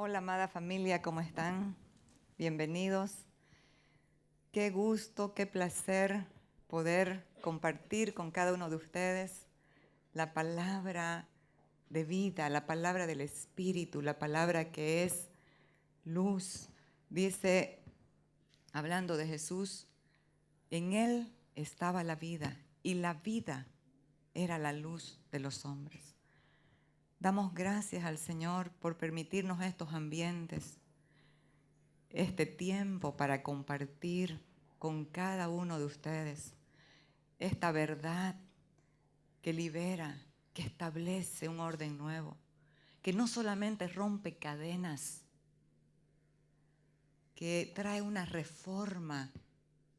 Hola, amada familia, ¿cómo están? Bienvenidos. Qué gusto, qué placer poder compartir con cada uno de ustedes la palabra de vida, la palabra del Espíritu, la palabra que es luz. Dice, hablando de Jesús, en Él estaba la vida y la vida era la luz de los hombres. Damos gracias al Señor por permitirnos estos ambientes, este tiempo para compartir con cada uno de ustedes esta verdad que libera, que establece un orden nuevo, que no solamente rompe cadenas, que trae una reforma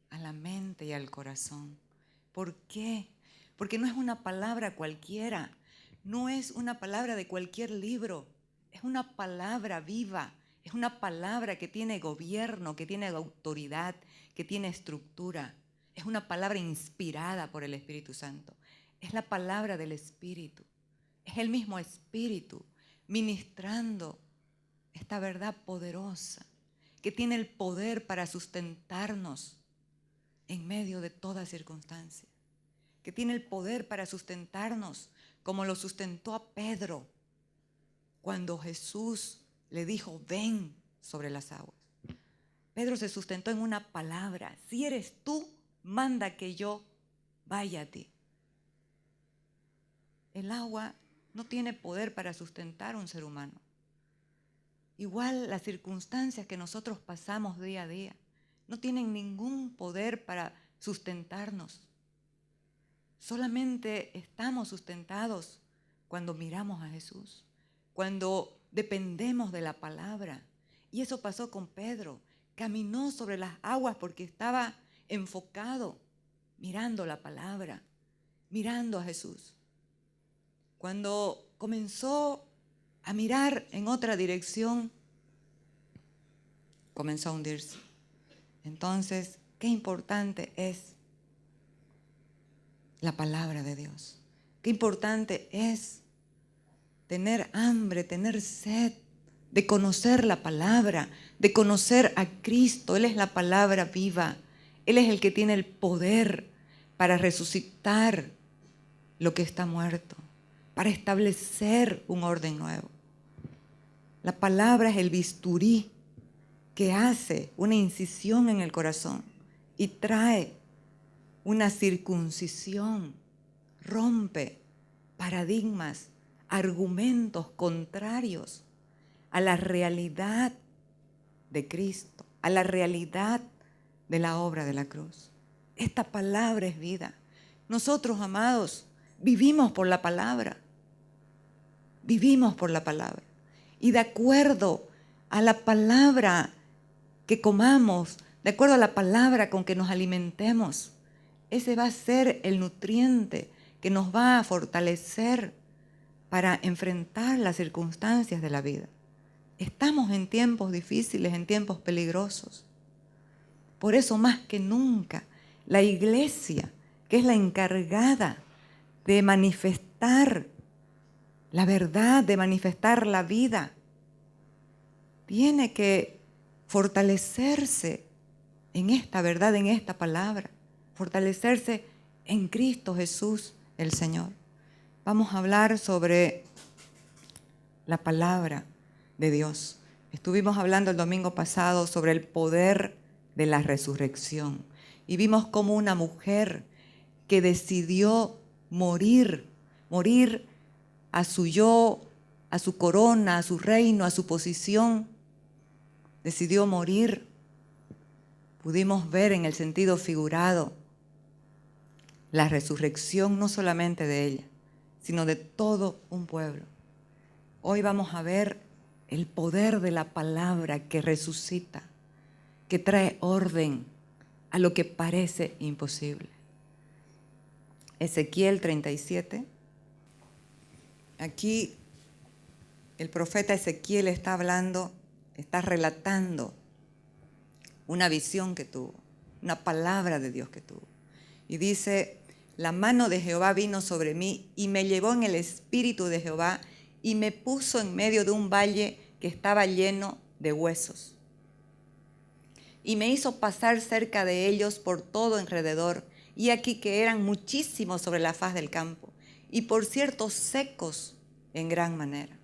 a la mente y al corazón. ¿Por qué? Porque no es una palabra cualquiera, no es una palabra de cualquier libro, es una palabra viva, es una palabra que tiene gobierno, que tiene autoridad, que tiene estructura. Es una palabra inspirada por el Espíritu Santo. Es la palabra del Espíritu. Es el mismo Espíritu ministrando esta verdad poderosa que tiene el poder para sustentarnos en medio de toda circunstancia, que tiene el poder para sustentarnos como lo sustentó a Pedro cuando Jesús le dijo, ven sobre las aguas. Pedro se sustentó en una palabra: si eres tú, manda que yo vaya a ti. El agua no tiene poder para sustentar a un ser humano. Igual las circunstancias que nosotros pasamos día a día no tienen ningún poder para sustentarnos. Solamente estamos sustentados cuando miramos a Jesús, cuando dependemos de la palabra. Y eso pasó con Pedro. Caminó sobre las aguas porque estaba enfocado, mirando la palabra, mirando a Jesús. Cuando comenzó a mirar en otra dirección, comenzó a hundirse. Entonces, qué importante es la palabra de Dios. Qué importante es tener hambre, tener sed de conocer la palabra, de conocer a Cristo. Él es la palabra viva. Él es el que tiene el poder para resucitar lo que está muerto, para establecer un orden nuevo. La palabra es el bisturí que hace una incisión en el corazón y trae una circuncisión, rompe paradigmas, argumentos contrarios a la realidad de Cristo, a la realidad de la obra de la cruz. Esta palabra es vida. Nosotros, amados, vivimos por la palabra. Vivimos por la palabra. Y de acuerdo a la palabra que comamos, de acuerdo a la palabra con que nos alimentemos, ese va a ser el nutriente que nos va a fortalecer para enfrentar las circunstancias de la vida. Estamos en tiempos difíciles, en tiempos peligrosos. Por eso, más que nunca, la iglesia, que es la encargada de manifestar la verdad, de manifestar la vida, tiene que fortalecerse en esta verdad, en esta palabra, fortalecerse en Cristo Jesús, el Señor. Vamos a hablar sobre la palabra de Dios. Estuvimos hablando el domingo pasado sobre el poder de la resurrección y vimos cómo una mujer que decidió morir a su yo, a su corona, a su reino, a su posición, decidió morir. Pudimos ver en el sentido figurado la resurrección no solamente de ella, sino de todo un pueblo. Hoy vamos a ver el poder de la palabra que resucita, que trae orden a lo que parece imposible. Ezequiel 37. Aquí el profeta Ezequiel está hablando, está relatando una visión que tuvo, una palabra de Dios que tuvo. Y dice, la mano de Jehová vino sobre mí y me llevó en el espíritu de Jehová y me puso en medio de un valle que estaba lleno de huesos. Y me hizo pasar cerca de ellos por todo alrededor, y aquí que eran muchísimos sobre la faz del campo, y por cierto secos en gran manera.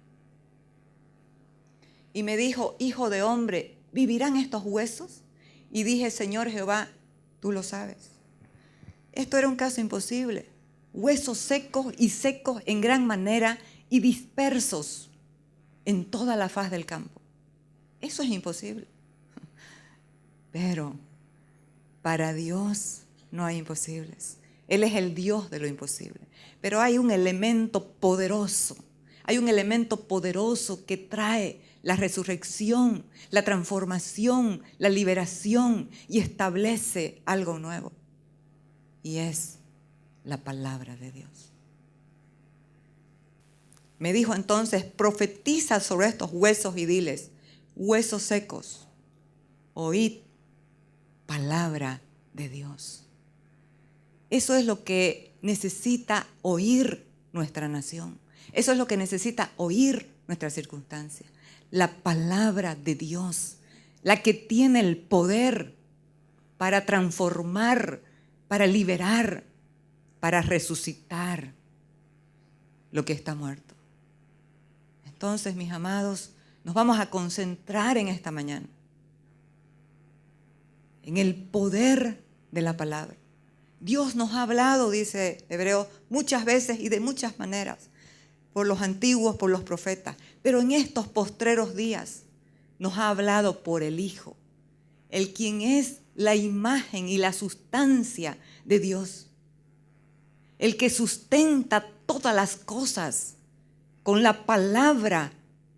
Y me dijo: hijo de hombre, ¿vivirán estos huesos? Y dije: Señor Jehová, tú lo sabes. Esto era un caso imposible. Huesos secos y secos en gran manera y dispersos en toda la faz del campo. Eso es imposible. Pero para Dios no hay imposibles. Él es el Dios de lo imposible. Pero hay un elemento poderoso. Hay un elemento poderoso que trae la resurrección, la transformación, la liberación y establece algo nuevo. Y es la palabra de Dios. Me dijo entonces: profetiza sobre estos huesos y diles: huesos secos, oíd palabra de Dios. Eso es lo que necesita oír nuestra nación. Eso es lo que necesita oír nuestra circunstancia. La palabra de Dios, la que tiene el poder para transformar, para liberar, para resucitar lo que está muerto. Entonces, mis amados, nos vamos a concentrar en esta mañana en el poder de la palabra. Dios nos ha hablado, dice Hebreos, muchas veces y de muchas maneras, por los antiguos, por los profetas, pero en estos postreros días nos ha hablado por el Hijo, el quien es la imagen y la sustancia de Dios, el que sustenta todas las cosas con la palabra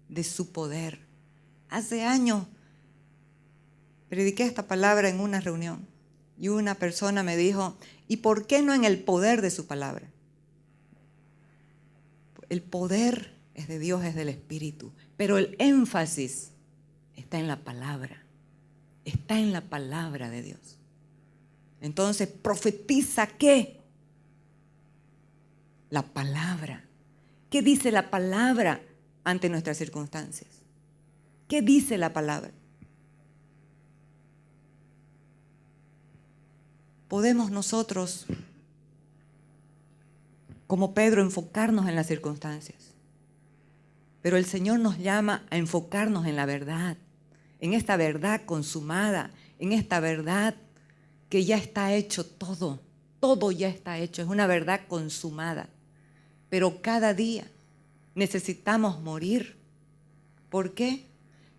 de su poder. Hace años prediqué esta palabra en una reunión y una persona me dijo: ¿y por qué no en el poder de su palabra? El poder es de Dios, es del Espíritu, pero el énfasis está en la palabra, está en la palabra de Dios. Entonces, profetiza ¿qué? La palabra. ¿Qué dice la palabra ante nuestras circunstancias? ¿Qué dice la palabra? Podemos nosotros, como Pedro, enfocarnos en las circunstancias, pero el Señor nos llama a enfocarnos en la verdad, en esta verdad consumada, en esta verdad que ya está hecho todo, todo ya está hecho, es una verdad consumada. Pero cada día necesitamos morir. ¿Por qué?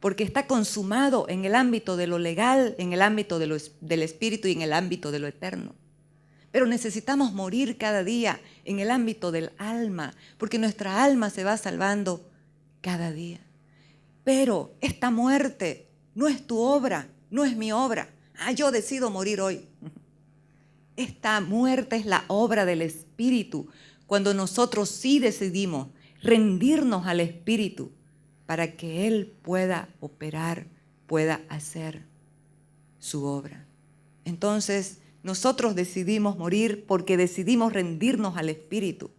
Porque está consumado en el ámbito de lo legal, en el ámbito del espíritu y en el ámbito de lo eterno. Pero necesitamos morir cada día en el ámbito del alma, porque nuestra alma se va salvando cada día. Pero esta muerte no es tu obra, no es mi obra. Yo decido morir hoy. Esta muerte es la obra del Espíritu, cuando nosotros sí decidimos rendirnos al Espíritu para que Él pueda operar, pueda hacer su obra. Entonces, nosotros decidimos morir porque decidimos rendirnos al Espíritu.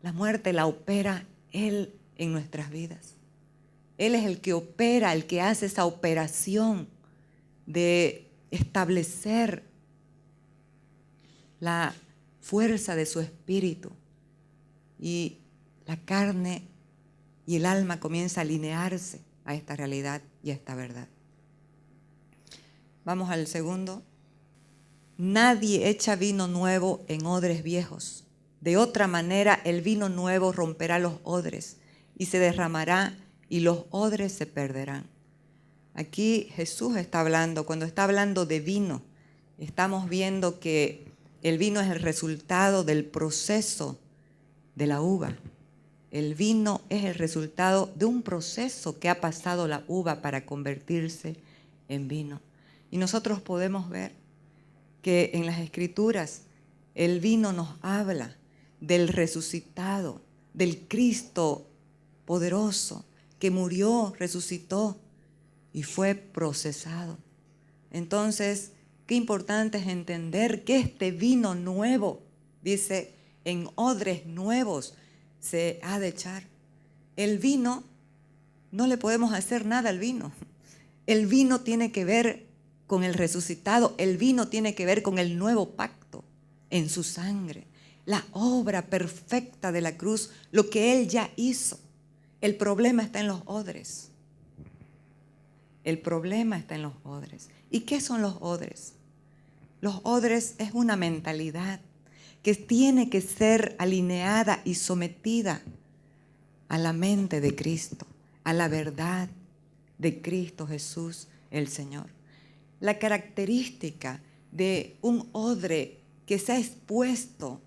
La muerte la opera Él en nuestras vidas. Él es el que opera, el que hace esa operación de establecer la fuerza de su espíritu, y la carne y el alma comienza a alinearse a esta realidad y a esta verdad. Vamos al segundo. Nadie echa vino nuevo en odres viejos. De otra manera, el vino nuevo romperá los odres y se derramará y los odres se perderán. Aquí Jesús está hablando, cuando está hablando de vino, estamos viendo que el vino es el resultado del proceso de la uva. El vino es el resultado de un proceso que ha pasado la uva para convertirse en vino. Y nosotros podemos ver que en las Escrituras el vino nos habla del resucitado, del Cristo poderoso que murió, resucitó y fue procesado. Entonces, qué importante es entender que este vino nuevo, dice, en odres nuevos se ha de echar. El vino no le podemos hacer nada al vino. El vino tiene que ver con el resucitado, el vino tiene que ver con el nuevo pacto en su sangre, la obra perfecta de la cruz, lo que Él ya hizo. El problema está en los odres. El problema está en los odres. ¿Y qué son los odres? Los odres es una mentalidad que tiene que ser alineada y sometida a la mente de Cristo, a la verdad de Cristo Jesús el Señor. La característica de un odre que se ha expuesto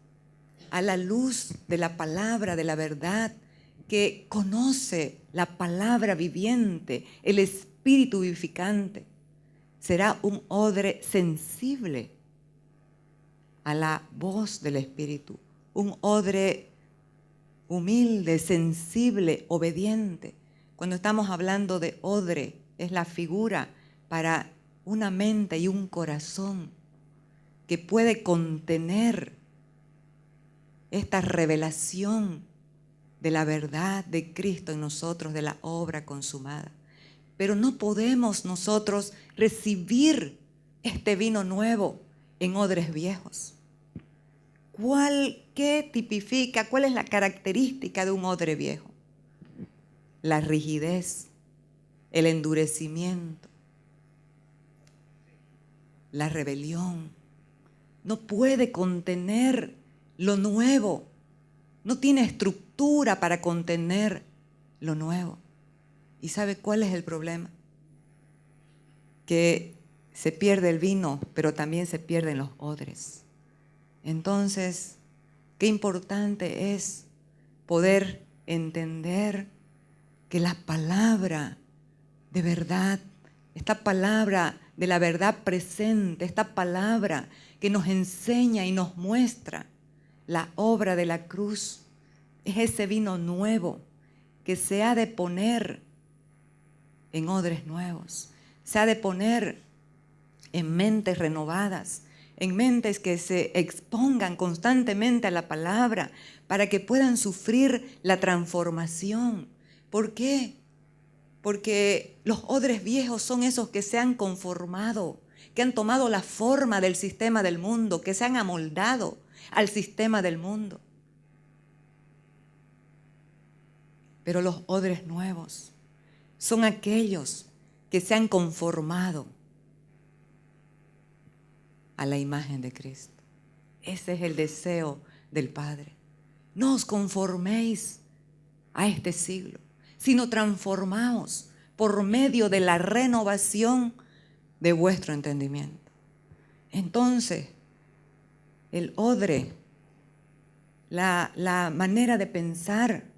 a la luz de la palabra, de la verdad, que conoce la palabra viviente, el espíritu vivificante, será un odre sensible a la voz del Espíritu, un odre humilde, sensible, obediente. Cuando estamos hablando de odre, es la figura para una mente y un corazón que puede contener esta revelación de la verdad de Cristo en nosotros, de la obra consumada. Pero no podemos nosotros recibir este vino nuevo en odres viejos. ¿Qué tipifica? ¿Cuál es la característica de un odre viejo? La rigidez, el endurecimiento, la rebelión. No puede contener lo nuevo. No tiene estructura para contener lo nuevo. ¿Y sabe cuál es el problema? Que se pierde el vino, pero también se pierden los odres. Entonces, qué importante es poder entender que la palabra de verdad, esta palabra de la verdad presente, esta palabra que nos enseña y nos muestra la obra de la cruz, es ese vino nuevo que se ha de poner en odres nuevos, se ha de poner en mentes renovadas, en mentes que se expongan constantemente a la palabra para que puedan sufrir la transformación. ¿Por qué? Porque los odres viejos son esos que se han conformado, que han tomado la forma del sistema del mundo, que se han amoldado al sistema del mundo. Pero los odres nuevos son aquellos que se han conformado a la imagen de Cristo. Ese es el deseo del Padre. No os conforméis a este siglo, sino transformaos por medio de la renovación de vuestro entendimiento. Entonces, el odre, la manera de pensar,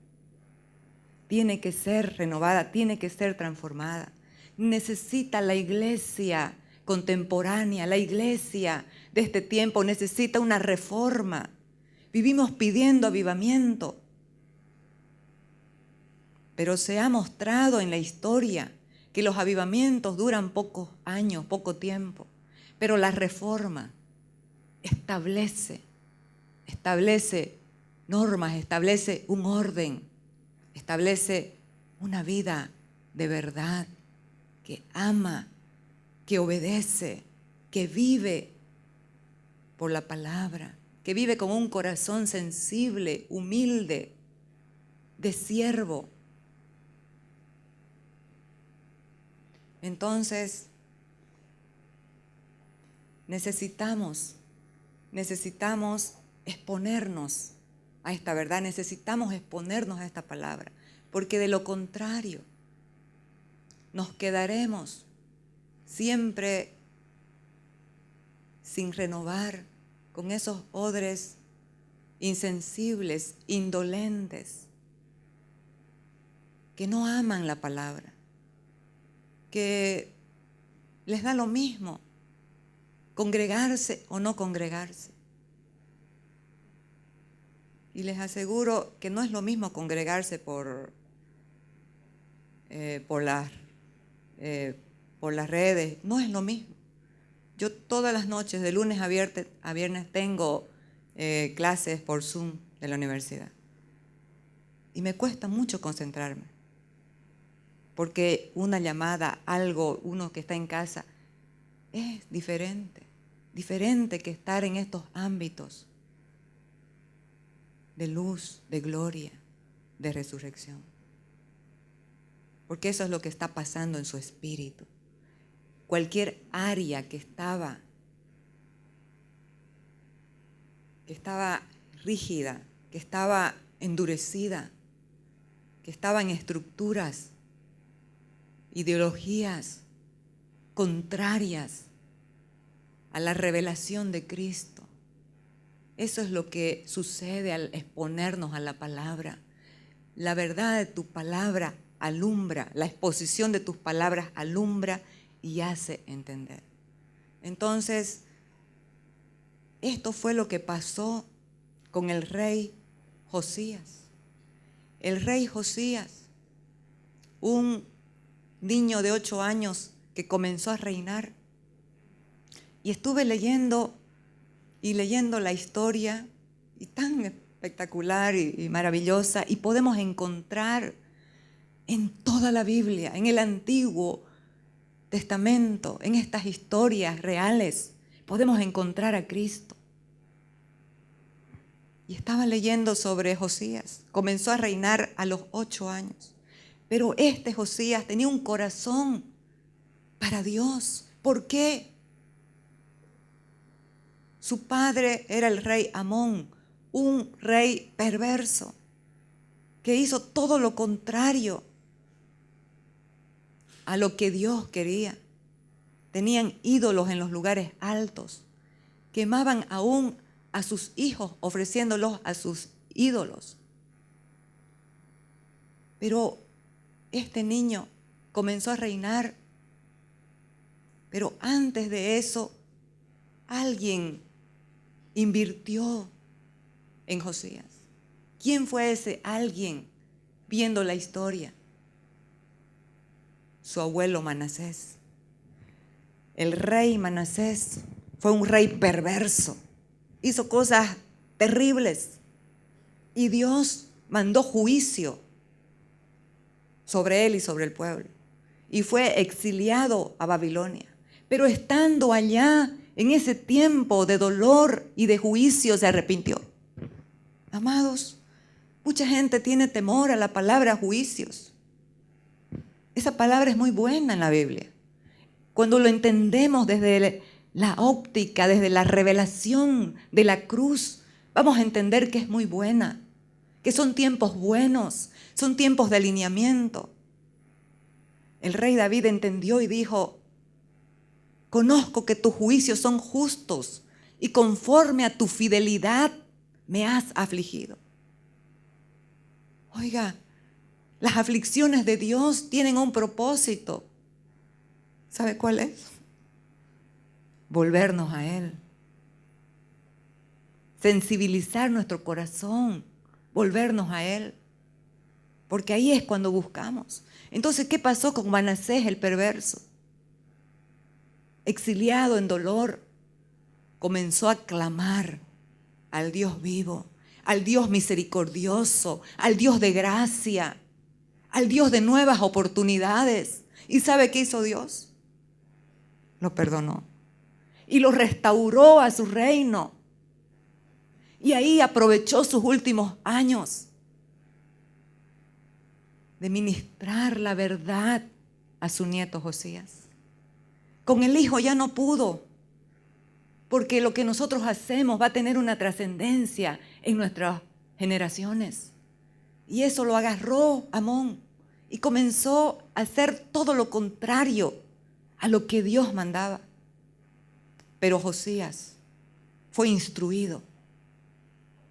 tiene que ser renovada, tiene que ser transformada. Necesita la iglesia contemporánea, la iglesia de este tiempo necesita una reforma. Vivimos pidiendo avivamiento, pero se ha mostrado en la historia que los avivamientos duran pocos años, poco tiempo, pero la reforma establece normas, establece un orden, establece una vida de verdad, que ama, que obedece, que vive por la palabra, que vive con un corazón sensible, humilde, de siervo. Entonces, necesitamos exponernos a esta verdad, necesitamos exponernos a esta palabra, porque de lo contrario nos quedaremos siempre sin renovar, con esos odres insensibles, indolentes, que no aman la palabra, que les da lo mismo congregarse o no congregarse. Y les aseguro que no es lo mismo congregarse por las redes, no es lo mismo. Yo todas las noches, de lunes a viernes, tengo clases por Zoom de la universidad. Y me cuesta mucho concentrarme. porque una llamada, algo, uno que está en casa, es diferente que estar en estos ámbitos de luz, de gloria, de resurrección. Porque eso es lo que está pasando en su espíritu. Cualquier área que estaba rígida, que estaba endurecida, que estaba en estructuras, ideologías contrarias a la revelación de Cristo. Eso es lo que sucede al exponernos a la palabra. La verdad de tu palabra alumbra, la exposición de tus palabras alumbra y hace entender. Entonces, esto fue lo que pasó con el rey Josías. El rey Josías, un niño de 8 años que comenzó a reinar. Y estuve leyendo la historia, y tan espectacular y maravillosa, y podemos encontrar en toda la Biblia, en el Antiguo Testamento, en estas historias reales, podemos encontrar a Cristo. Y estaba leyendo sobre Josías. Comenzó a reinar a los 8 años. Pero este Josías tenía un corazón para Dios. ¿Por qué? Su padre era el rey Amón, un rey perverso, que hizo todo lo contrario a lo que Dios quería. Tenían ídolos en los lugares altos. Quemaban aún a sus hijos, ofreciéndolos a sus ídolos. Pero este niño comenzó a reinar. Pero antes de eso, alguien invirtió en Josías. ¿Quién fue ese alguien? Viendo la historia, su abuelo Manasés. El rey Manasés fue un rey perverso, hizo cosas terribles y Dios mandó juicio sobre él y sobre el pueblo y fue exiliado a Babilonia. Pero estando allá, en ese tiempo de dolor y de juicio, se arrepintió. Amados, mucha gente tiene temor a la palabra juicios. Esa palabra es muy buena en la Biblia. Cuando lo entendemos desde la óptica, desde la revelación de la cruz, vamos a entender que es muy buena, que son tiempos buenos, son tiempos de alineamiento. El rey David entendió y dijo: conozco que tus juicios son justos y conforme a tu fidelidad me has afligido. Oiga, las aflicciones de Dios tienen un propósito. ¿Sabe cuál es? Volvernos a Él. Sensibilizar nuestro corazón, volvernos a Él. Porque ahí es cuando buscamos. Entonces, ¿qué pasó con Manasés el perverso? Exiliado en dolor, comenzó a clamar al Dios vivo, al Dios misericordioso, al Dios de gracia, al Dios de nuevas oportunidades. ¿Y sabe qué hizo Dios? Lo perdonó y lo restauró a su reino. Y ahí aprovechó sus últimos años de ministrar la verdad a su nieto Josías. Con el hijo ya no pudo, porque lo que nosotros hacemos va a tener una trascendencia en nuestras generaciones. Y eso lo agarró Amón y comenzó a hacer todo lo contrario a lo que Dios mandaba. Pero Josías fue instruido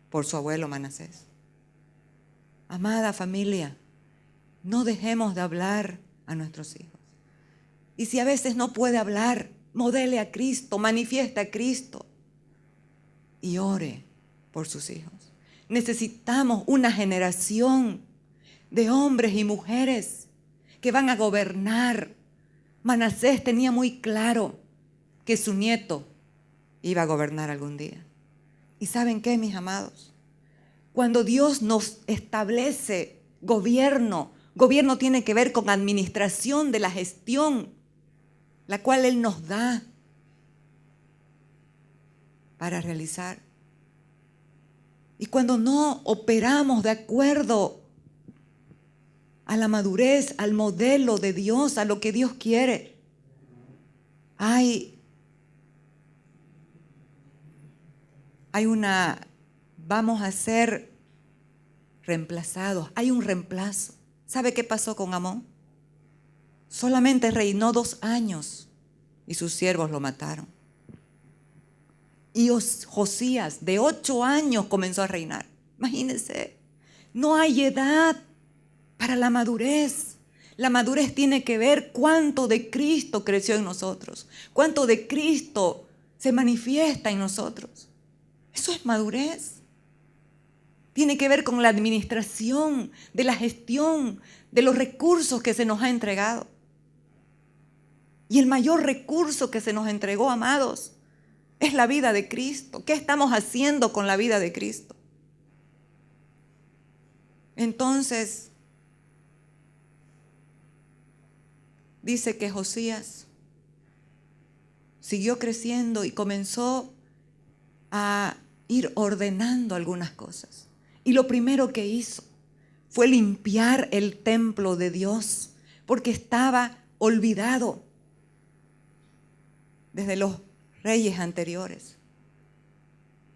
por su abuelo Manasés. Amada familia, no dejemos de hablar a nuestros hijos. Y si a veces no puede hablar, modele a Cristo, manifieste a Cristo y ore por sus hijos. Necesitamos una generación de hombres y mujeres que van a gobernar. Manasés tenía muy claro que su nieto iba a gobernar algún día. ¿Y saben qué, mis amados? Cuando Dios nos establece gobierno Gobierno tiene que ver con administración de la gestión, la cual Él nos da para realizar. Y cuando no operamos de acuerdo a la madurez, al modelo de Dios, a lo que Dios quiere, vamos a ser reemplazados, hay un reemplazo. ¿Sabe qué pasó con Amón? Solamente reinó 2 años y sus siervos lo mataron. Y Josías, de 8 años, comenzó a reinar. Imagínense, no hay edad para la madurez. La madurez tiene que ver cuánto de Cristo creció en nosotros, cuánto de Cristo se manifiesta en nosotros. Eso es madurez. Tiene que ver con la administración, de la gestión, de los recursos que se nos ha entregado. Y el mayor recurso que se nos entregó, amados, es la vida de Cristo. ¿Qué estamos haciendo con la vida de Cristo? Entonces, dice que Josías siguió creciendo y comenzó a ir ordenando algunas cosas. Y lo primero que hizo fue limpiar el templo de Dios, porque estaba olvidado desde los reyes anteriores.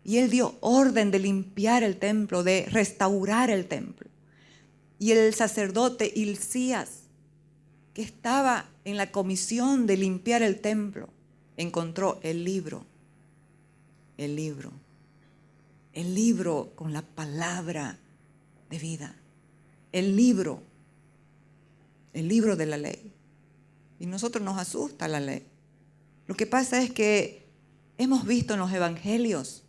Y él dio orden de limpiar el templo, de restaurar el templo. Y el sacerdote Hilcías, que estaba en la comisión de limpiar el templo, encontró el libro con la palabra de vida, el libro de la ley. Y nosotros nos asusta la ley. Lo que pasa es que hemos visto en los evangelios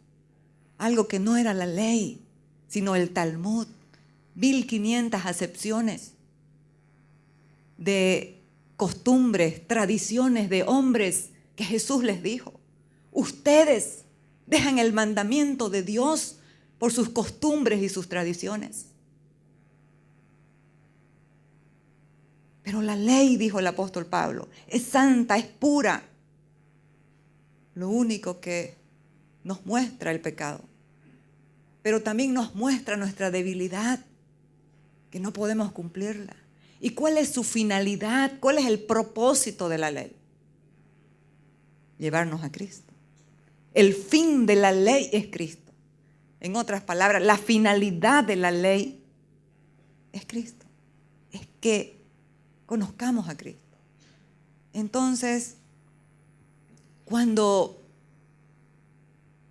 algo que no era la ley, sino el Talmud, 1500 acepciones de costumbres, tradiciones de hombres que Jesús les dijo: ustedes dejan el mandamiento de Dios por sus costumbres y sus tradiciones. Pero la ley, dijo el apóstol Pablo, es santa, es pura. Lo único que nos muestra el pecado, pero también nos muestra nuestra debilidad, que no podemos cumplirla. ¿Y cuál es su finalidad? ¿Cuál es el propósito de la ley? Llevarnos a Cristo. El fin de la ley es Cristo. En otras palabras, la finalidad de la ley es Cristo. Es que conozcamos a Cristo. Entonces, cuando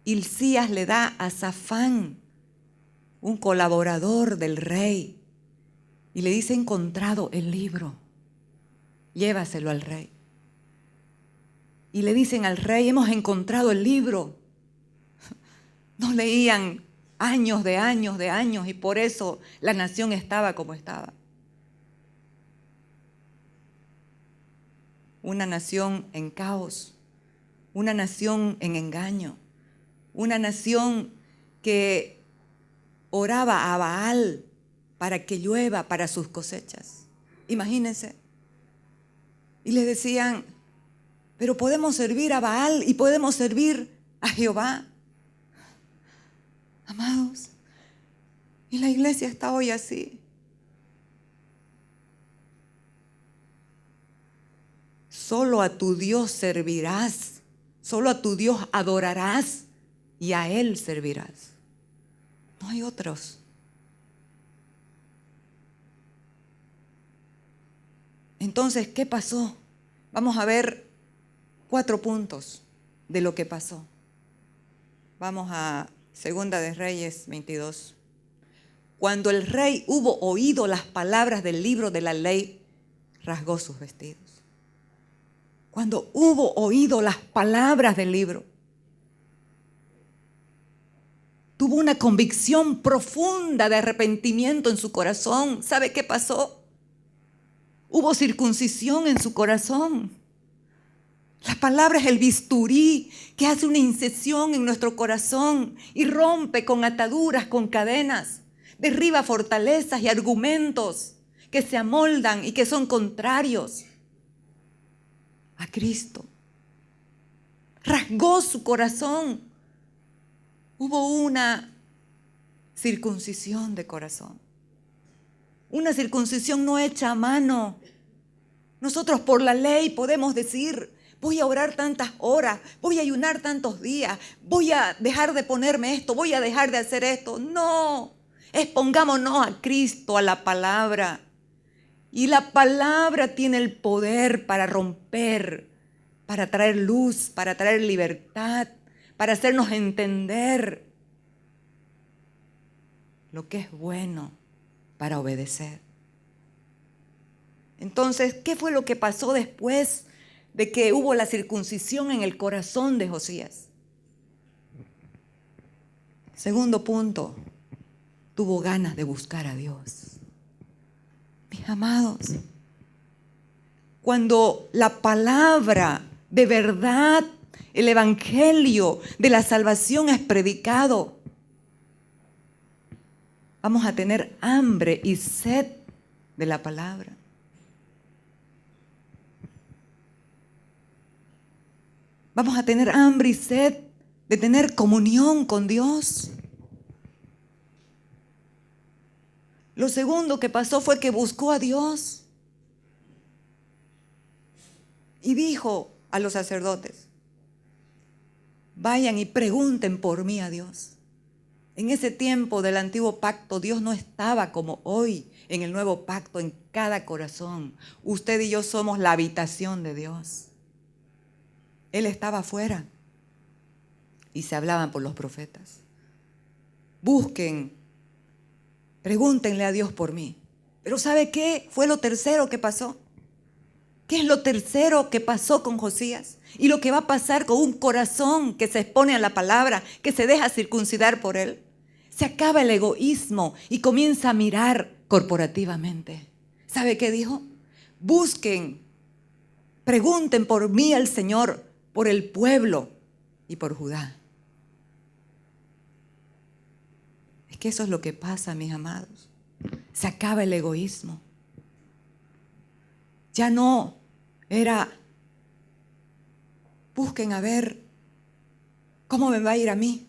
Hilcías le da a Safán, un colaborador del rey, y le dice: encontrado el libro, llévaselo al rey. Y le dicen al rey: hemos encontrado el libro. No leían años de años, y por eso la nación estaba como estaba. Una nación en caos, una nación en engaño, una nación que oraba a Baal para que llueva para sus cosechas. Imagínense. Y le decían: pero podemos servir a Baal y podemos servir a Jehová. Amados, y la iglesia está hoy así. Solo a tu Dios servirás, solo a tu Dios adorarás y a Él servirás. No hay otros. Entonces, ¿qué pasó? Vamos a ver 4 puntos de lo que pasó. Vamos a Segunda de Reyes 22. Cuando el rey hubo oído las palabras del libro de la ley, rasgó sus vestidos. Cuando hubo oído las palabras del libro, tuvo una convicción profunda de arrepentimiento en su corazón. ¿Sabe qué pasó? Hubo circuncisión en su corazón. La palabra es el bisturí que hace una incisión en nuestro corazón y rompe con ataduras, con cadenas, derriba fortalezas y argumentos que se amoldan y que son contrarios a Cristo. Rasgó su corazón. Hubo una circuncisión de corazón. Una circuncisión no hecha a mano. Nosotros por la ley podemos decir, voy a orar tantas horas, voy a ayunar tantos días, voy a dejar de ponerme esto, voy a dejar de hacer esto. No, expongámonos a Cristo, a la palabra. Y la palabra tiene el poder para romper, para traer luz, para traer libertad, para hacernos entender lo que es bueno para obedecer. Entonces, ¿qué fue lo que pasó después de que hubo la circuncisión en el corazón de Josías? Segundo punto, tuvo ganas de buscar a Dios. Mis amados, cuando la palabra de verdad, el evangelio de la salvación es predicado, vamos a tener hambre y sed de la palabra. Vamos a tener hambre y sed de tener comunión con Dios. Lo segundo que pasó fue que buscó a Dios y dijo a los sacerdotes, vayan y pregunten por mí a Dios. En ese tiempo del antiguo pacto, Dios no estaba como hoy en el nuevo pacto en cada corazón. Usted y yo somos la habitación de Dios. Él estaba afuera y se hablaban por los profetas. Busquen, pregúntenle a Dios por mí. Pero ¿sabe qué fue lo tercero que pasó? ¿Qué es lo tercero que pasó con Josías? Y lo que va a pasar con un corazón que se expone a la palabra, que se deja circuncidar por él. Se acaba el egoísmo y comienza a mirar corporativamente. ¿Sabe qué dijo? Busquen, pregunten por mí al Señor, por el pueblo y por Judá. Es que eso es lo que pasa, mis amados. Se acaba el egoísmo. Ya no era, busquen a ver cómo me va a ir a mí.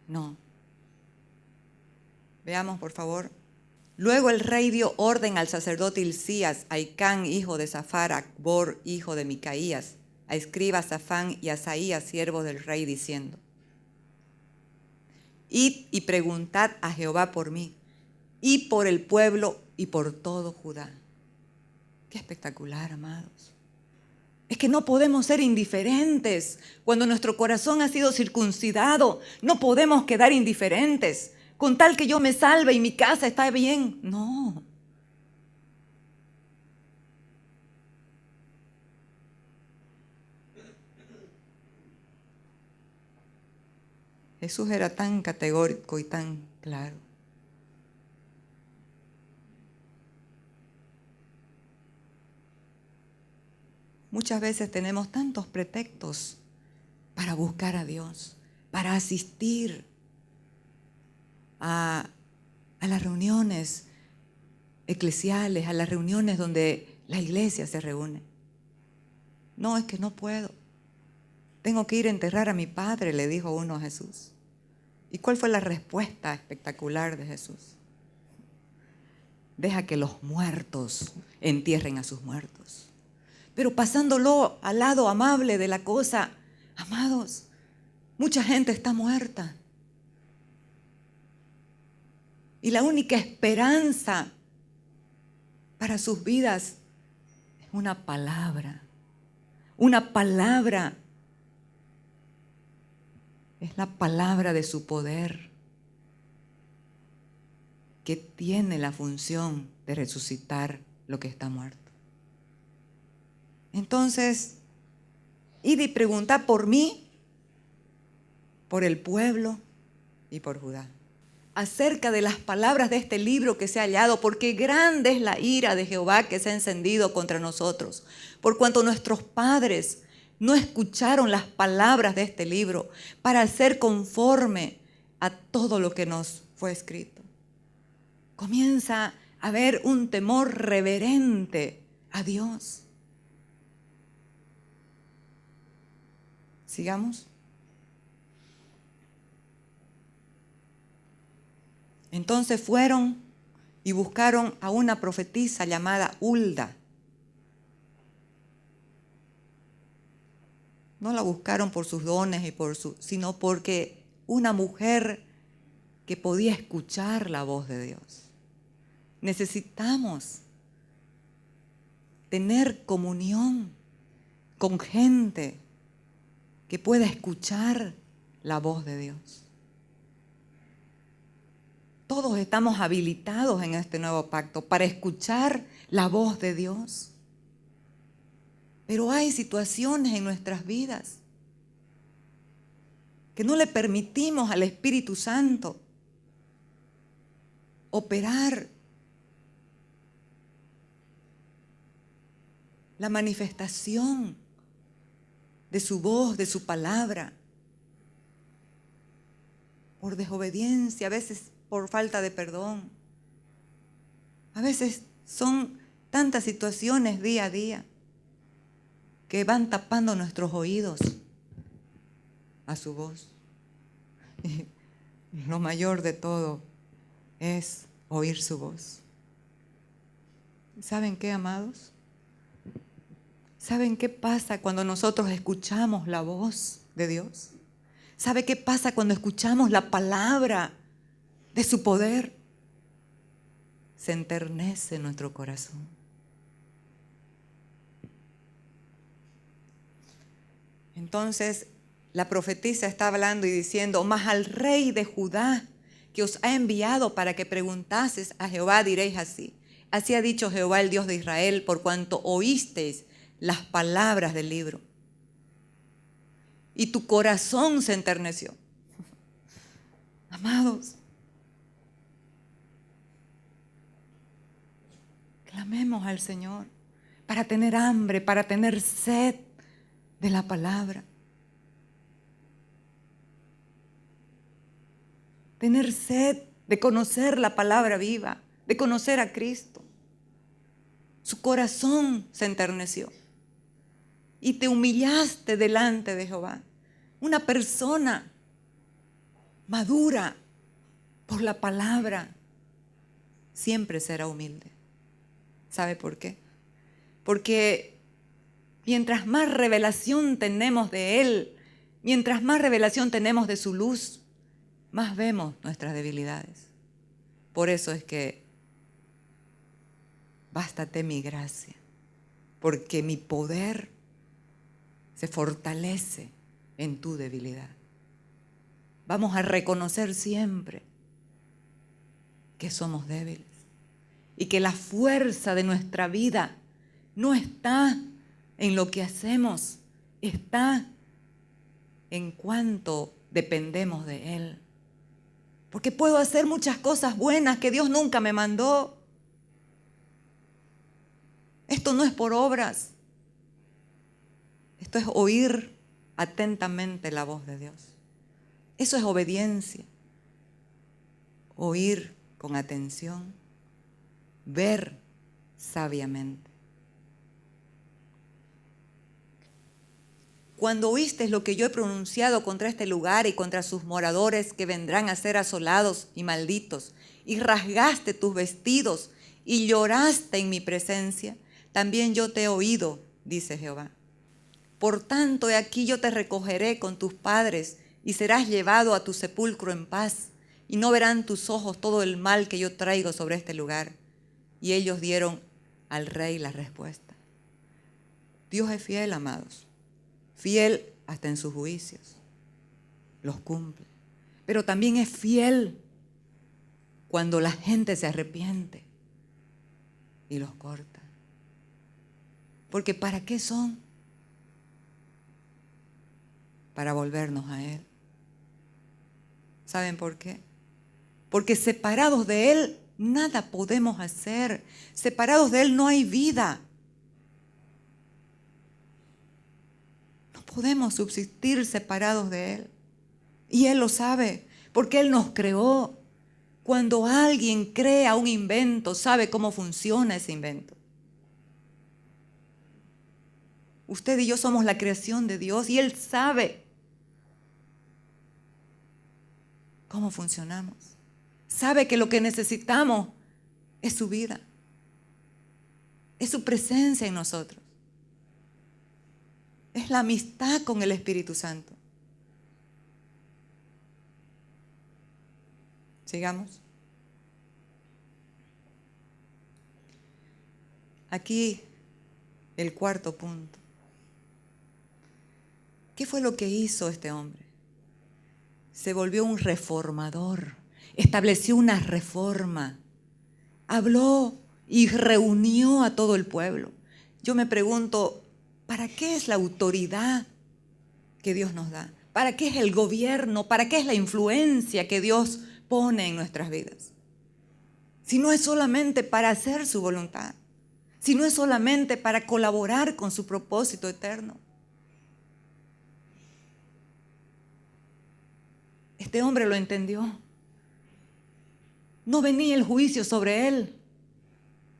No. Veamos, por favor. Luego el rey dio orden al sacerdote Hilcías, a Hicán, hijo de Safar, a Acbor, hijo de Micaías, a escriba Safán y a Asaías, siervos del rey, diciendo, id y preguntad a Jehová por mí, y por el pueblo y por todo Judá. Qué espectacular, amados. Es que no podemos ser indiferentes. Cuando nuestro corazón ha sido circuncidado, no podemos quedar indiferentes. Con tal que yo me salve y mi casa está bien. No. Jesús era tan categórico y tan claro. Muchas veces tenemos tantos pretextos para buscar a Dios, para asistir a las reuniones eclesiales, a las reuniones donde la iglesia se reúne. No, es que no puedo. Tengo que ir a enterrar a mi padre, le dijo uno a Jesús. ¿Y cuál fue la respuesta espectacular de Jesús? Deja que los muertos entierren a sus muertos. Pero pasándolo al lado amable de la cosa, amados, mucha gente está muerta. Y la única esperanza para sus vidas es una palabra. Una palabra. Es la palabra de su poder, que tiene la función de resucitar lo que está muerto. Entonces, id y preguntad por mí, por el pueblo y por Judá, acerca de las palabras de este libro que se ha hallado, porque grande es la ira de Jehová que se ha encendido contra nosotros, por cuanto nuestros padres no escucharon las palabras de este libro para hacer conforme a todo lo que nos fue escrito. Comienza haber un temor reverente a Dios. Sigamos. Entonces fueron y buscaron a una profetisa llamada Hulda. No la buscaron por sus dones sino porque una mujer que podía escuchar la voz de Dios. Necesitamos tener comunión con gente que pueda escuchar la voz de Dios. Todos estamos habilitados en este nuevo pacto para escuchar la voz de Dios. Pero hay situaciones en nuestras vidas que no le permitimos al Espíritu Santo operar la manifestación de su voz, de su palabra, por desobediencia, a veces por falta de perdón. A veces son tantas situaciones día a día que van tapando nuestros oídos a su voz. Y lo mayor de todo es oír su voz. ¿Saben qué, amados? ¿Saben qué pasa cuando nosotros escuchamos la voz de Dios? ¿Sabe qué pasa cuando escuchamos la palabra de su poder? Se enternece nuestro corazón. Entonces la profetisa está hablando y diciendo: mas al rey de Judá, que os ha enviado para que preguntases a Jehová, diréis así: así ha dicho Jehová, el Dios de Israel, por cuanto oísteis las palabras del libro, y tu corazón se enterneció. Amados, clamemos al Señor para tener hambre, para tener sed de la palabra. Tener sed de conocer la palabra viva, de conocer a Cristo. Su corazón se enterneció y te humillaste delante de Jehová. Una persona madura por la palabra siempre será humilde. ¿Sabe por qué? Porque mientras más revelación tenemos de Él, mientras más revelación tenemos de su luz, más vemos nuestras debilidades. Por eso es que bástate mi gracia, porque mi poder se fortalece en tu debilidad. Vamos a reconocer siempre que somos débiles y que la fuerza de nuestra vida no está en lo que hacemos, está en cuánto dependemos de Él. Porque puedo hacer muchas cosas buenas que Dios nunca me mandó. Esto no es por obras. Esto es oír atentamente la voz de Dios. Eso es obediencia. Oír con atención, ver sabiamente. Cuando oísteis lo que yo he pronunciado contra este lugar y contra sus moradores que vendrán a ser asolados y malditos, y rasgaste tus vestidos y lloraste en mi presencia, también yo te he oído, dice Jehová. Por tanto, he aquí yo te recogeré con tus padres y serás llevado a tu sepulcro en paz, y no verán tus ojos todo el mal que yo traigo sobre este lugar. Y ellos dieron al rey la respuesta. Dios es fiel, amados. Fiel hasta en sus juicios. Los cumple. Pero también es fiel cuando la gente se arrepiente y los corta. Porque ¿para qué son? Para volvernos a Él. ¿Saben por qué? Porque separados de Él nada podemos hacer. Separados de Él no hay vida. No podemos subsistir separados de Él. Y Él lo sabe, porque Él nos creó Cuando alguien crea un invento, sabe cómo funciona ese invento. Usted y yo somos la creación de Dios y Él sabe cómo funcionamos. Sabe que lo que necesitamos es su vida, es su presencia en nosotros, es la amistad con el Espíritu Santo. Sigamos. Aquí el cuarto punto. ¿Qué fue lo que hizo este hombre? Se volvió un reformador, estableció una reforma, habló y reunió a todo el pueblo. Yo me pregunto, ¿para qué es la autoridad que Dios nos da? ¿Para qué es el gobierno? ¿Para qué es la influencia que Dios pone en nuestras vidas? Si no es solamente para hacer su voluntad, si no es solamente para colaborar con su propósito eterno. Este hombre lo entendió. No venía el juicio sobre él.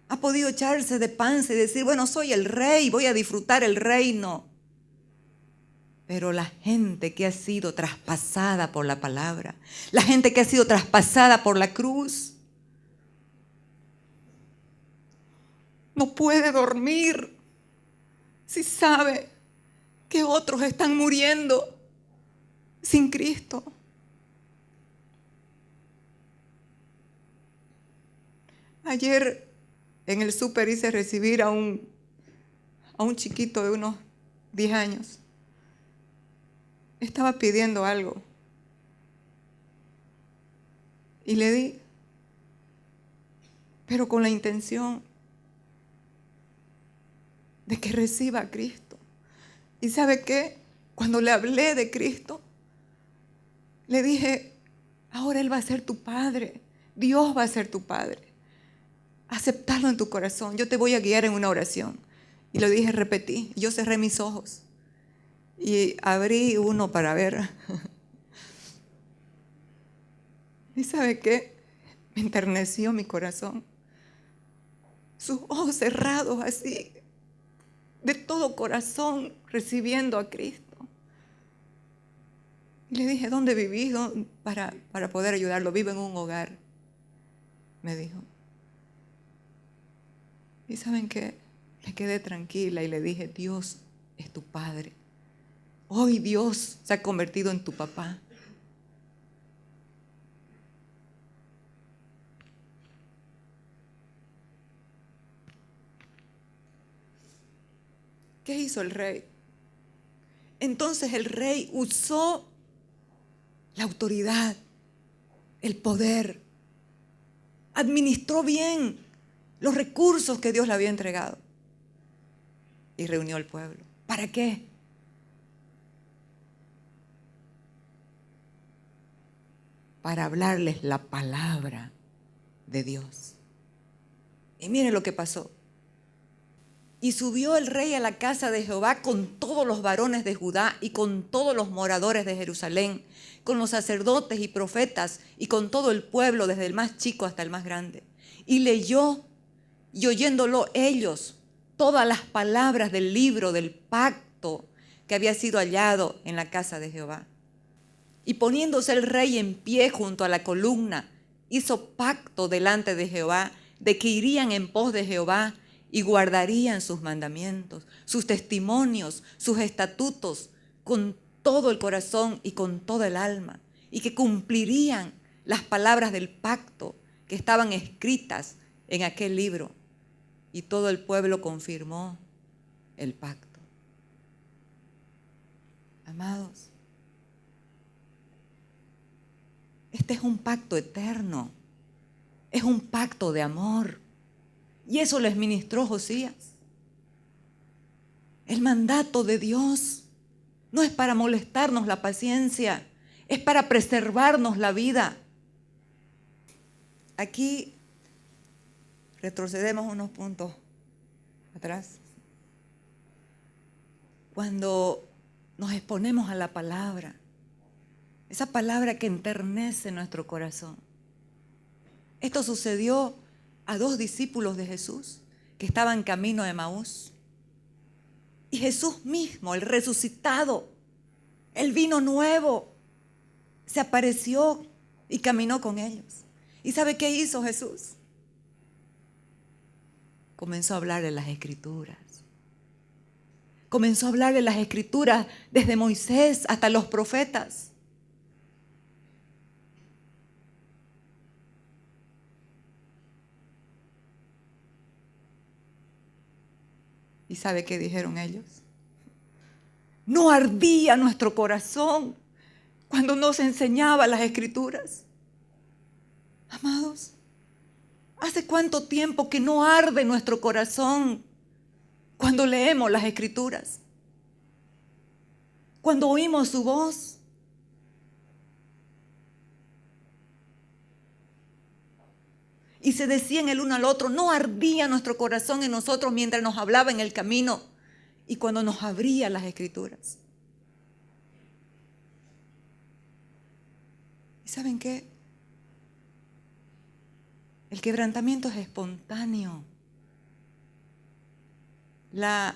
Ha podido echarse de panza y decir, bueno, soy el rey, voy a disfrutar el reino. Pero la gente que ha sido traspasada por la palabra, la gente que ha sido traspasada por la cruz, no puede dormir si sabe que otros están muriendo sin Cristo. Ayer en el súper hice recibir a un chiquito de unos 10 años. Estaba pidiendo algo y le di, pero con la intención de que reciba a Cristo. ¿Y sabe qué? Cuando le hablé de Cristo, le dije, ahora Él va a ser tu Padre, Dios va a ser tu Padre. Aceptarlo en tu corazón, yo te voy a guiar en una oración. Y lo dije, repetí, yo cerré mis ojos y abrí uno para ver. ¿Y sabe qué? Me enterneció mi corazón. Sus ojos cerrados así, de todo corazón, recibiendo a Cristo. Y le dije, ¿dónde vivís? Para poder ayudarlo. Vivo en un hogar, me dijo. ¿Y saben qué? Le quedé tranquila y le dije, Dios es tu Padre. Hoy Dios se ha convertido en tu papá. ¿Qué hizo el rey? Entonces el rey usó la autoridad, el poder, administró bien los recursos que Dios le había entregado y reunió al pueblo. ¿Para qué? Para hablarles la palabra de Dios. Y miren lo que pasó. Y subió el rey a la casa de Jehová con todos los varones de Judá y con todos los moradores de Jerusalén, con los sacerdotes y profetas y con todo el pueblo, desde el más chico hasta el más grande. Y leyó, y oyéndolo ellos, todas las palabras del libro del pacto que había sido hallado en la casa de Jehová. Y poniéndose el rey en pie junto a la columna, hizo pacto delante de Jehová de que irían en pos de Jehová y guardarían sus mandamientos, sus testimonios, sus estatutos con todo el corazón y con toda el alma, y que cumplirían las palabras del pacto que estaban escritas en aquel libro. Y todo el pueblo confirmó el pacto. Amados, este es un pacto eterno, es un pacto de amor. Y eso les ministró Josías. El mandato de Dios no es para molestarnos la paciencia, es para preservarnos la vida. Aquí retrocedemos unos puntos atrás. Cuando nos exponemos a la palabra, esa palabra que enternece nuestro corazón, Esto sucedió a 2 discípulos de Jesús que estaban camino de Emaús. Y Jesús mismo, el resucitado, el vino nuevo, se apareció y caminó con ellos. ¿Y sabe qué hizo Jesús? Comenzó a hablar de las Escrituras. Comenzó a hablar de las Escrituras desde Moisés hasta los profetas. ¿Y sabe qué dijeron ellos? No ardía nuestro corazón cuando nos enseñaba las Escrituras. Amados, ¿hace cuánto tiempo que no arde nuestro corazón cuando leemos las Escrituras? Cuando oímos su voz. Y se decían el uno al otro, no ardía nuestro corazón en nosotros mientras nos hablaba en el camino y cuando nos abría las Escrituras. ¿Y saben qué? El quebrantamiento es espontáneo. La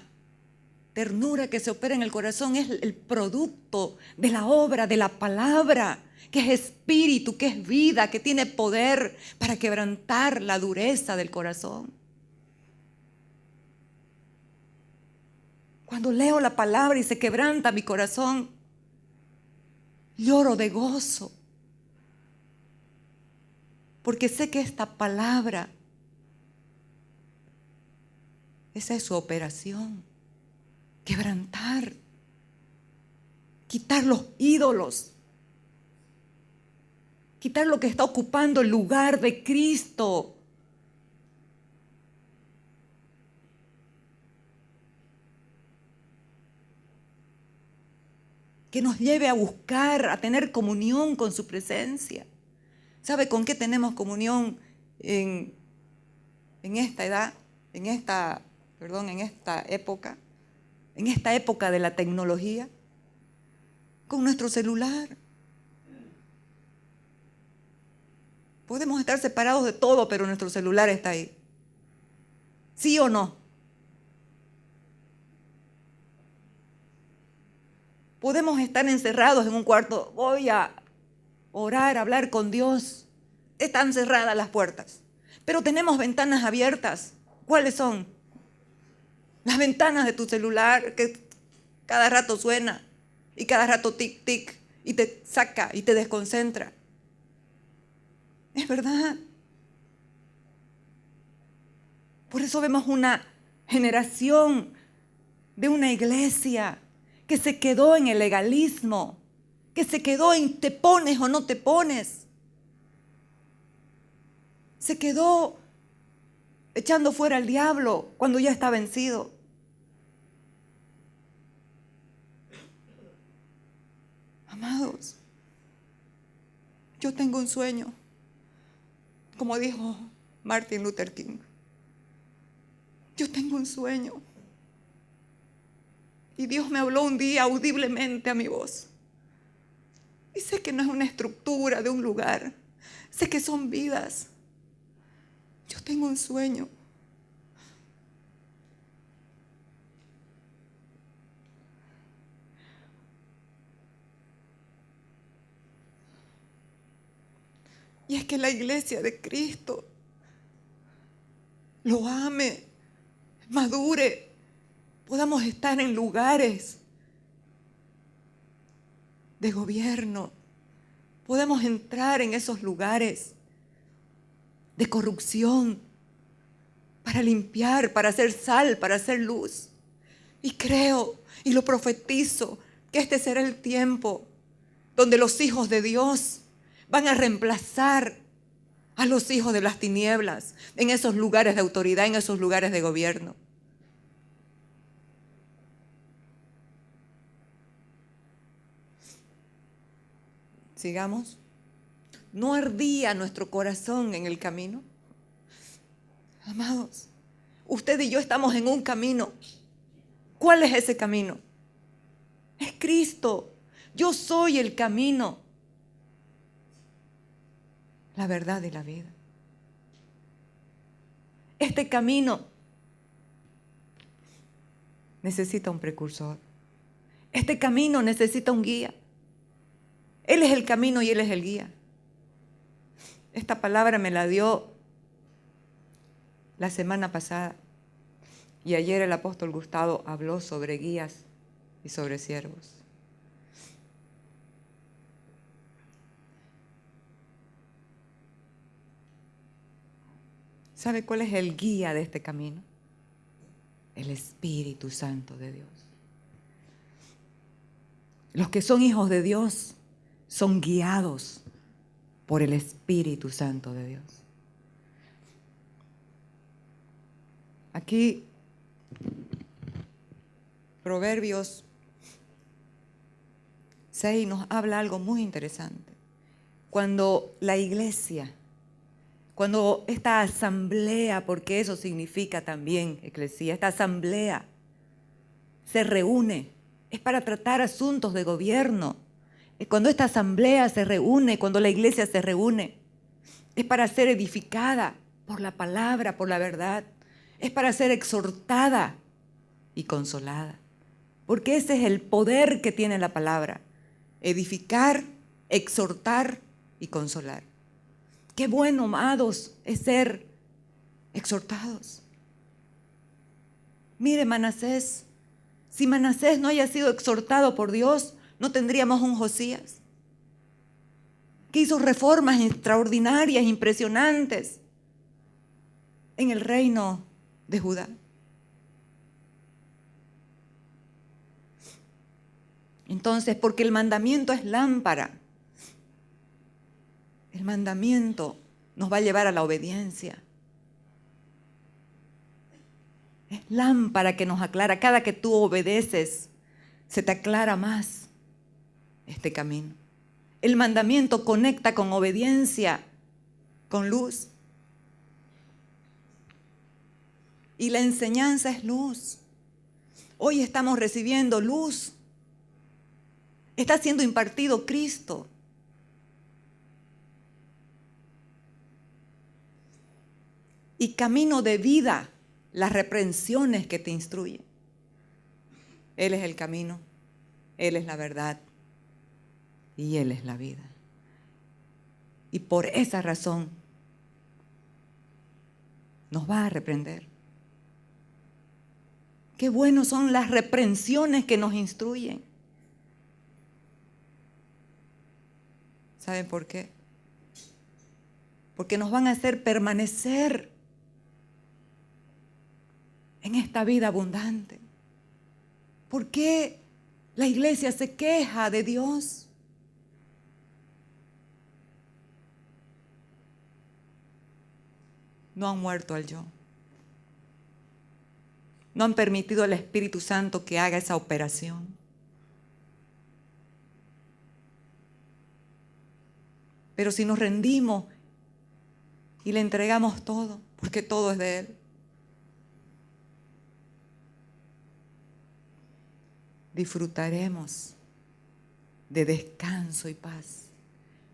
ternura que se opera en el corazón es el producto de la obra, de la palabra, que es espíritu, que es vida, que tiene poder para quebrantar la dureza del corazón. Cuando leo la palabra y se quebranta mi corazón, lloro de gozo, porque sé que esta palabra, esa es su operación. Quebrantar, quitar los ídolos, quitar lo que está ocupando el lugar de Cristo. Que nos lleve a buscar, a tener comunión con su presencia. ¿Sabe con qué tenemos comunión en esta edad, en esta época? En esta época de la tecnología, con nuestro celular. Podemos estar separados de todo, pero nuestro celular está ahí. ¿Sí o no? Podemos estar encerrados en un cuarto. Voy a orar, a hablar con Dios. Están cerradas las puertas, pero tenemos ventanas abiertas. ¿Cuáles son? Las ventanas de tu celular que cada rato suena y cada rato tic, tic y te saca y te desconcentra. Es verdad. Por eso vemos una generación de una iglesia que se quedó en el legalismo, que se quedó en te pones o no te pones. Se quedó echando fuera al diablo cuando ya está vencido. Amados, yo tengo un sueño, como dijo Martin Luther King. Yo tengo un sueño. Y Dios me habló un día audiblemente a mi voz. Y sé que no es una estructura de un lugar. Sé que son vidas. Yo tengo un sueño. Y es que la iglesia de Cristo lo ame, madure, podamos estar en lugares de gobierno, podemos entrar en esos lugares de corrupción para limpiar, para hacer sal, para hacer luz. Y creo y lo profetizo que este será el tiempo donde los hijos de Dios van a reemplazar a los hijos de las tinieblas en esos lugares de autoridad, en esos lugares de gobierno. Sigamos. ¿No ardía nuestro corazón en el camino? Amados, usted y yo estamos en un camino. ¿Cuál es ese camino? Es Cristo. Yo soy el camino, la verdad y la vida. Este camino necesita un precursor. Este camino necesita un guía. Él es el camino y Él es el guía. Esta palabra me la dio la semana pasada y ayer el apóstol Gustavo habló sobre guías y sobre siervos. ¿Sabe cuál es el guía de este camino? El Espíritu Santo de Dios. Los que son hijos de Dios son guiados por el Espíritu Santo de Dios. Aquí, Proverbios 6 nos habla algo muy interesante. Cuando la iglesia, cuando esta asamblea, porque eso significa también, eclesía, esta asamblea se reúne, es para tratar asuntos de gobierno. Cuando esta asamblea se reúne, cuando la iglesia se reúne, es para ser edificada por la palabra, por la verdad. Es para ser exhortada y consolada. Porque ese es el poder que tiene la palabra. Edificar, exhortar y consolar. Qué bueno, amados, es ser exhortados. Mire, Manasés, si Manasés no haya sido exhortado por Dios, no tendríamos un Josías, que hizo reformas extraordinarias, impresionantes en el reino de Judá. Entonces, porque el mandamiento es lámpara, el mandamiento nos va a llevar a la obediencia. Es lámpara que nos aclara. Cada que tú obedeces, se te aclara más este camino. El mandamiento conecta con obediencia, con luz. Y la enseñanza es luz. Hoy estamos recibiendo luz. Está siendo impartido Cristo. Y camino de vida, las reprensiones que te instruyen. Él es el camino, Él es la verdad y Él es la vida. Y por esa razón nos va a reprender. Qué buenos son las reprensiones que nos instruyen. ¿Saben por qué? Porque nos van a hacer permanecer en esta vida abundante. ¿Por qué la iglesia se queja de Dios? No han muerto al yo. No han permitido al Espíritu Santo que haga esa operación. Pero si nos rendimos y le entregamos todo, porque todo es de Él, disfrutaremos de descanso y paz.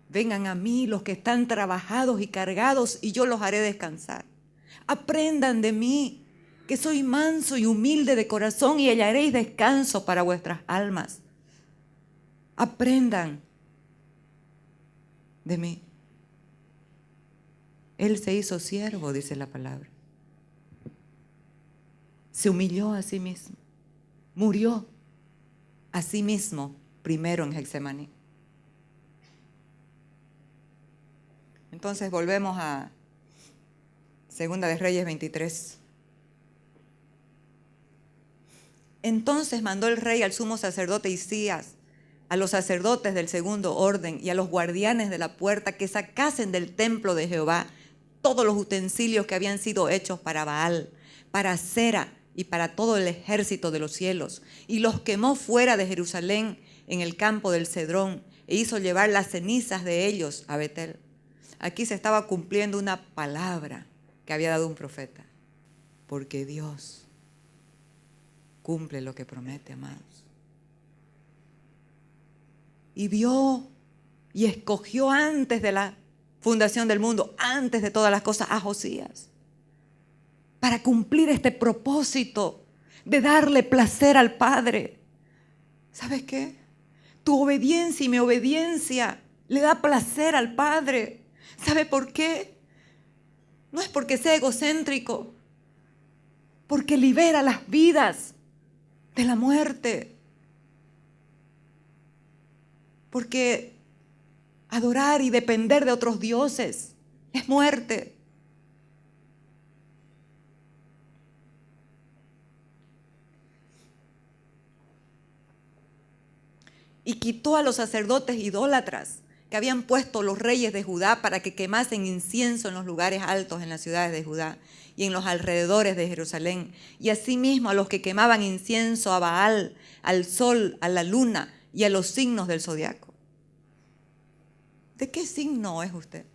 Vengan a mí los que están trabajados y cargados y yo los haré descansar. Aprendan de mí, que soy manso y humilde de corazón, y hallaréis descanso para vuestras almas. Aprendan de mí. Él se hizo siervo, dice la palabra. Se humilló a sí mismo. Murió a sí mismo primero en Getsemaní. Entonces volvemos a Segunda de Reyes 23. Entonces mandó el rey al sumo sacerdote Hilcías, a los sacerdotes del segundo orden y a los guardianes de la puerta que sacasen del templo de Jehová todos los utensilios que habían sido hechos para Baal, para Acera y para todo el ejército de los cielos, y los quemó fuera de Jerusalén en el campo del Cedrón, e hizo llevar las cenizas de ellos a Betel. Aquí se estaba cumpliendo una palabra que había dado un profeta, porque Dios cumple lo que promete, amados. Y vio y escogió antes de la fundación del mundo, antes de todas las cosas, a Josías. para cumplir este propósito de darle placer al Padre. ¿Sabes qué? Tu obediencia y mi obediencia le da placer al Padre. ¿Sabe por qué? No es porque sea egocéntrico, porque libera las vidas de la muerte. Porque adorar y depender de otros dioses es muerte. Y quitó a los sacerdotes idólatras que habían puesto los reyes de Judá para que quemasen incienso en los lugares altos en las ciudades de Judá y en los alrededores de Jerusalén. Y asimismo a los que quemaban incienso a Baal, al sol, a la luna y a los signos del zodiaco. ¿De qué signo es usted?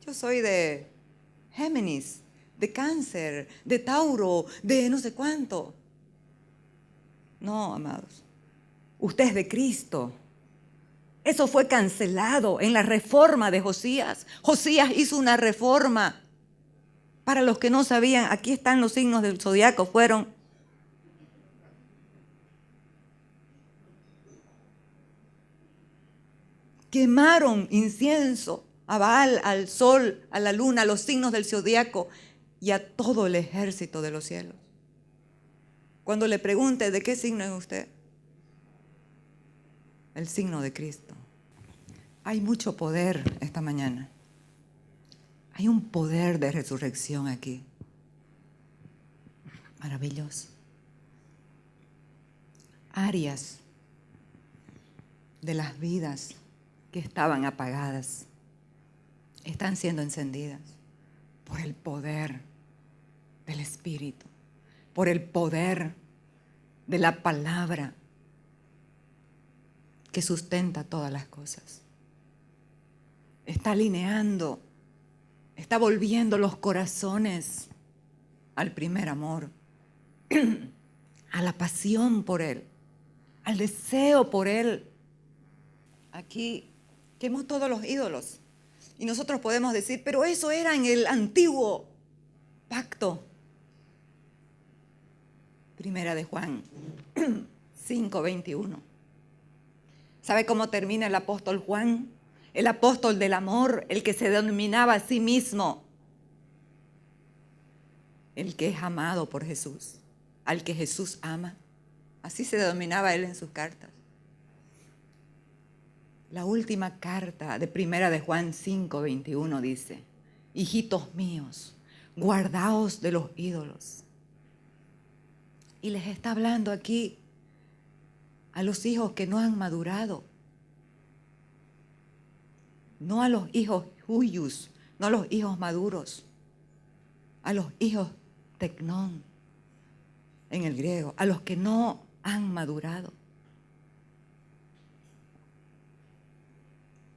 Yo soy de Géminis, de Cáncer, de Tauro, de no sé cuánto. No, amados. Usted es de Cristo. Eso fue cancelado en la reforma de Josías. Josías hizo una reforma. Para los que no sabían, aquí están los signos del zodiaco. Fueron quemaron incienso a Baal, al sol, a la luna, a los signos del zodiaco y a todo el ejército de los cielos. Cuando le pregunte de qué signo es usted, el signo de Cristo. Hay mucho poder esta mañana. Hay un poder de resurrección aquí. Maravilloso. Áreas de las vidas que estaban apagadas están siendo encendidas por el poder del Espíritu, por el poder de la palabra que sustenta todas las cosas. Está alineando, está volviendo los corazones al primer amor, a la pasión por Él, al deseo por Él. Aquí quemó todos los ídolos. Y nosotros podemos decir, pero eso era en el antiguo pacto. Primera de Juan 5:21. ¿Sabe cómo termina el apóstol Juan? El apóstol del amor, el que se denominaba a sí mismo el que es amado por Jesús, al que Jesús ama. Así se denominaba él en sus cartas. La última carta de Primera de Juan 5:21 dice: hijitos míos, guardaos de los ídolos. Y les está hablando aquí a los hijos que no han madurado. No a los hijos huyus, no a los hijos maduros, a los hijos tecnón en el griego, a los que no han madurado.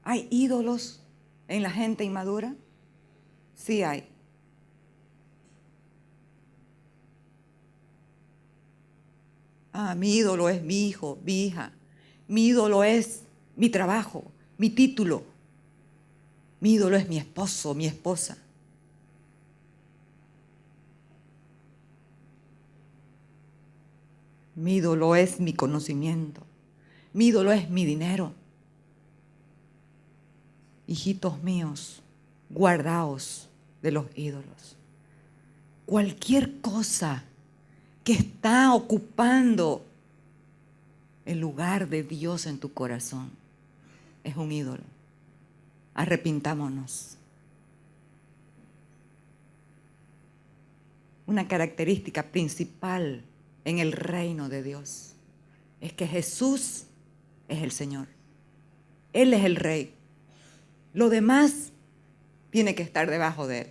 ¿Hay ídolos en la gente inmadura? Sí hay. Mi ídolo es mi hijo, mi hija. Mi ídolo es mi trabajo, mi título. Mi ídolo es mi esposo, mi esposa. Mi ídolo es mi conocimiento. Mi ídolo es mi dinero. Hijitos míos, guardaos de los ídolos. Cualquier cosa que está ocupando el lugar de Dios en tu corazón es un ídolo. Arrepintámonos. Una característica principal en el reino de Dios es que Jesús es el Señor. Él es el Rey. Lo demás tiene que estar debajo de Él.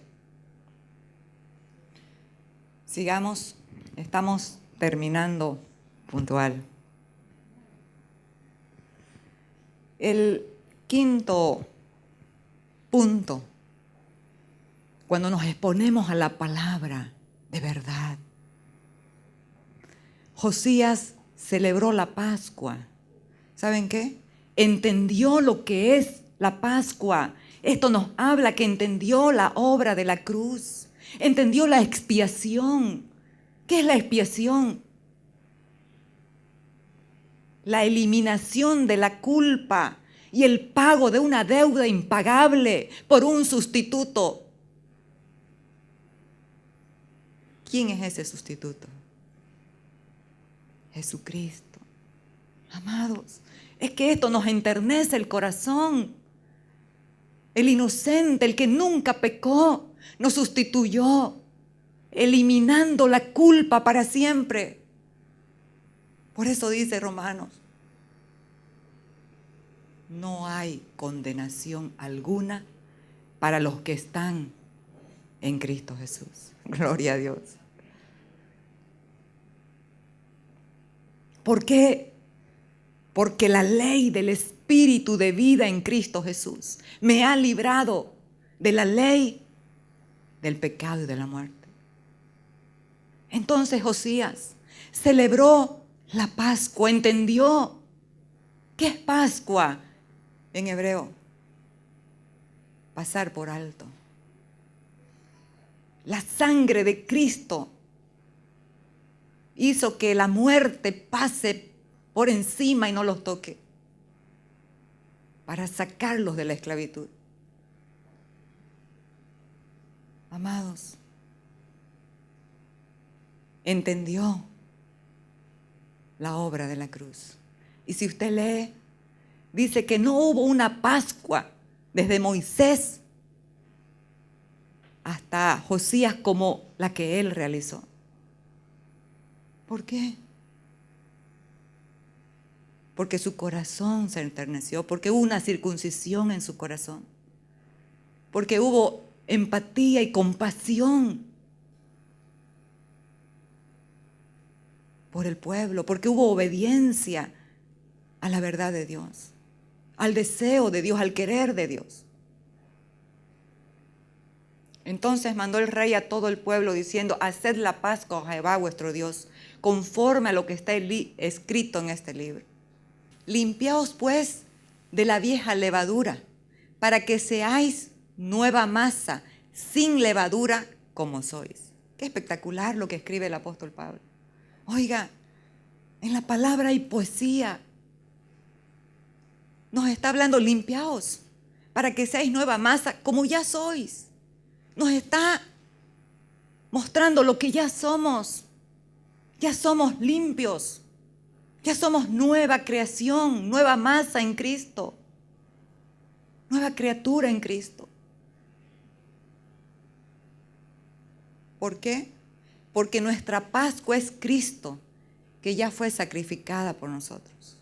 Sigamos, estamos terminando puntual. El quinto punto, cuando nos exponemos a la palabra de verdad. Josías celebró la Pascua. ¿Saben qué? Entendió lo que es la Pascua Esto nos habla que entendió la obra de la cruz, entendió la expiación. ¿Qué es la expiación? La eliminación de la culpa y el pago de una deuda impagable por un sustituto. ¿Quién es ese sustituto? Jesucristo. Amados, es que esto nos enternece el corazón. El inocente, el que nunca pecó, nos sustituyó, eliminando la culpa para siempre. Por eso dice Romanos, no hay condenación alguna para los que están en Cristo Jesús. Gloria a Dios. ¿Por qué? Porque la ley del Espíritu de vida en Cristo Jesús me ha librado de la ley del pecado y de la muerte. Entonces Josías celebró la Pascua, entendió. ¿Qué es Pascua en hebreo? Pasar por alto. La sangre de Cristo hizo que la muerte pase por encima y no los toque, para sacarlos de la esclavitud. Amados, entendió la obra de la cruz. Y si usted lee, dice que no hubo una Pascua desde Moisés hasta Josías como la que él realizó. ¿Por qué? Porque su corazón se enterneció, porque hubo una circuncisión en su corazón, porque hubo empatía y compasión por el pueblo, porque hubo obediencia a la verdad de Dios, al deseo de Dios, al querer de Dios. Entonces mandó el rey a todo el pueblo diciendo: haced la Pascua a Jehová vuestro Dios, conforme a lo que está escrito en este libro. Limpiaos pues de la vieja levadura, para que seáis nueva masa, sin levadura como sois. Qué espectacular lo que escribe el apóstol Pablo. Oiga, en la palabra hay poesía. Nos está hablando: limpiaos, para que seáis nueva masa, como ya sois. Nos está mostrando lo que ya somos. Ya somos limpios. Ya somos nueva creación, nueva masa en Cristo. Nueva criatura en Cristo. ¿Por qué? Porque nuestra Pascua es Cristo, que ya fue sacrificada por nosotros.